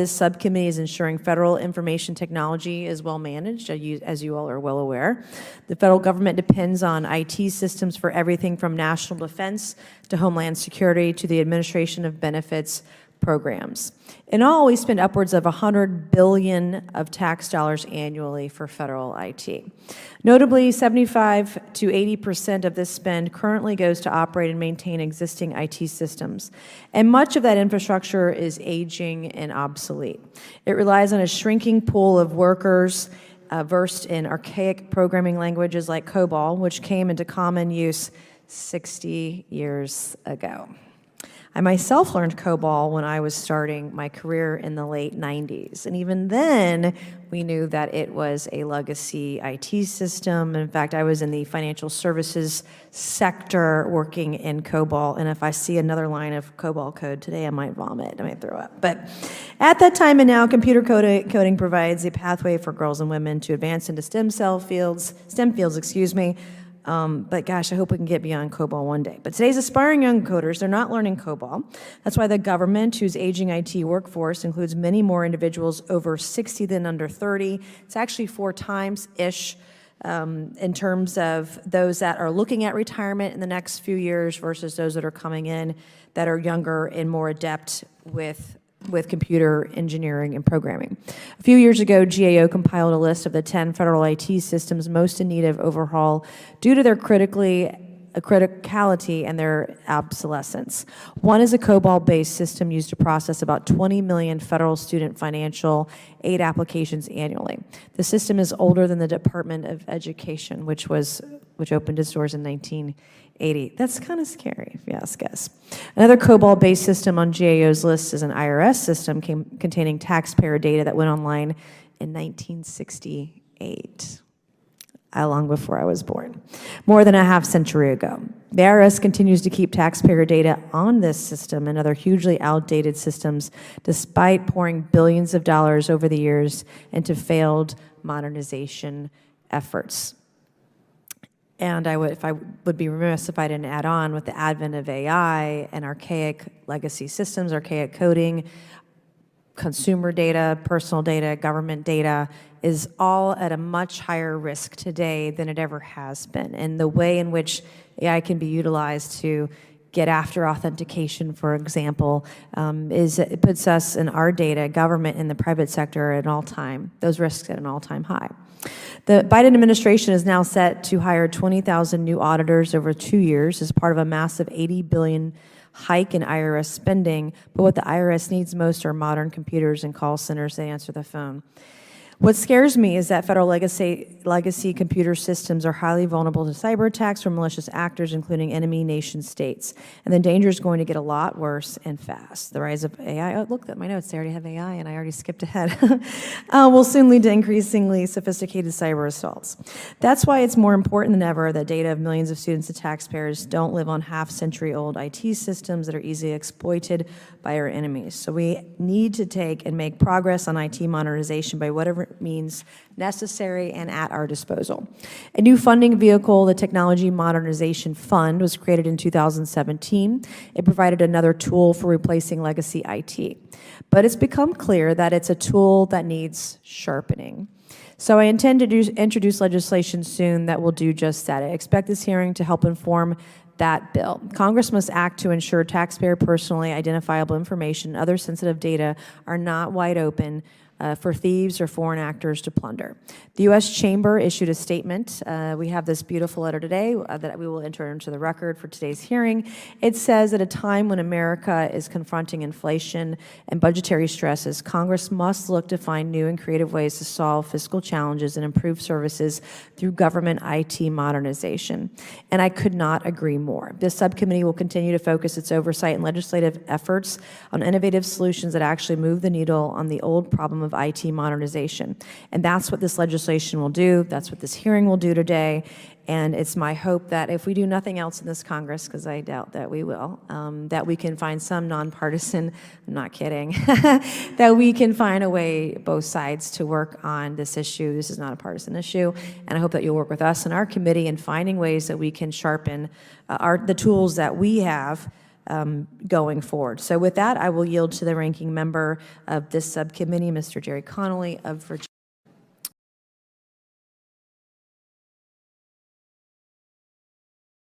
This subcommittee is ensuring federal information technology is well managed, as you all are well aware. The federal government depends on IT systems for everything from national defense to homeland security to the administration of benefits programs. In all, we spend upwards of $100 billion of tax dollars annually for federal IT. Notably, 75 to 80% of this spend currently goes to operate and maintain existing IT systems. And much of that infrastructure is aging and obsolete. It relies on a shrinking pool of workers versed in archaic programming languages like COBOL, which came into common use 60 years ago. I myself learned COBOL when I was starting my career in the late 90s. And even then, we knew that it was a legacy IT system. In fact, I was in the financial services sector working in COBOL. And if I see another line of COBOL code today, I might vomit, I might throw up. But at that time and now, computer coding provides a pathway for girls and women to advance into STEM fields, but gosh, I hope we can get beyond COBOL one day. But today's aspiring young coders, they're not learning COBOL. That's why the government, whose aging IT workforce includes many more individuals over 60 than under 30, it's actually 4 times-ish in terms of those that are looking at retirement in the next few years versus those that are coming in that are younger and more adept with computer engineering and programming. A few years ago, GAO compiled a list of the 10 federal IT systems most in need of overhaul due to their criticality and their obsolescence. One is a COBOL-based system used to process about 20 million federal student financial aid applications annually. The system is older than the Department of Education, which opened its doors in 1980. That's kind of scary, if you ask us. Another COBOL-based system on GAO's list is an IRS system containing taxpayer data that went online in 1968. Long before I was born, more than a half century ago. The IRS continues to keep taxpayer data on this system and other hugely outdated systems, despite pouring billions of dollars over the years into failed modernization efforts. And if I would be remiss if I didn't add on, with the advent of AI and archaic legacy systems, archaic coding, consumer data, personal data, government data is all at a much higher risk today than it ever has been. And the way in which AI can be utilized to get after authentication, for example, it puts us in our data, government and the private sector at those risks at an all-time high. The Biden administration is now set to hire 20,000 new auditors over 2 years as part of a massive $80 billion hike in IRS spending, but what the IRS needs most are modern computers and call centers that answer the phone. What scares me is that federal legacy computer systems are highly vulnerable to cyber attacks from malicious actors, including enemy nation states. And the danger is going to get a lot worse and fast. The rise of AI, oh, look at my notes, they already have AI and I already skipped ahead, will soon lead to increasingly sophisticated cyber assaults. That's why it's more important than ever that data of millions of students and taxpayers don't live on half-century-old IT systems that are easily exploited by our enemies. So we need to take and make progress on IT modernization by whatever means necessary and at our disposal. A new funding vehicle, the Technology Modernization Fund, was created in 2017. It provided another tool for replacing legacy IT. But it's become clear that it's a tool that needs sharpening. So I intend to introduce legislation soon that will do just that. I expect this hearing to help inform that bill. Congress must act to ensure taxpayer personally identifiable information and other sensitive data are not wide open for thieves or foreign actors to plunder. The U.S. Chamber issued a statement. We have this beautiful letter today that we will enter into the record for today's hearing. It says, at a time when America is confronting inflation and budgetary stresses, Congress must look to find new and creative ways to solve fiscal challenges and improve services through government IT modernization. And I could not agree more. This subcommittee will continue to focus its oversight and legislative efforts on innovative solutions that actually move the needle on the old problem of IT modernization. And that's what this legislation will do. That's what this hearing will do today. And it's my hope that if we do nothing else in this Congress, because I doubt that we will, that we can find some nonpartisan, I'm not kidding, that we can find a way, both sides, to work on this issue. This is not a partisan issue. And I hope that you'll work with us and our committee in finding ways that we can sharpen the tools that we have going forward. So with that, I will yield to the ranking member of this subcommittee, Mr. Jerry Connolly of Virginia.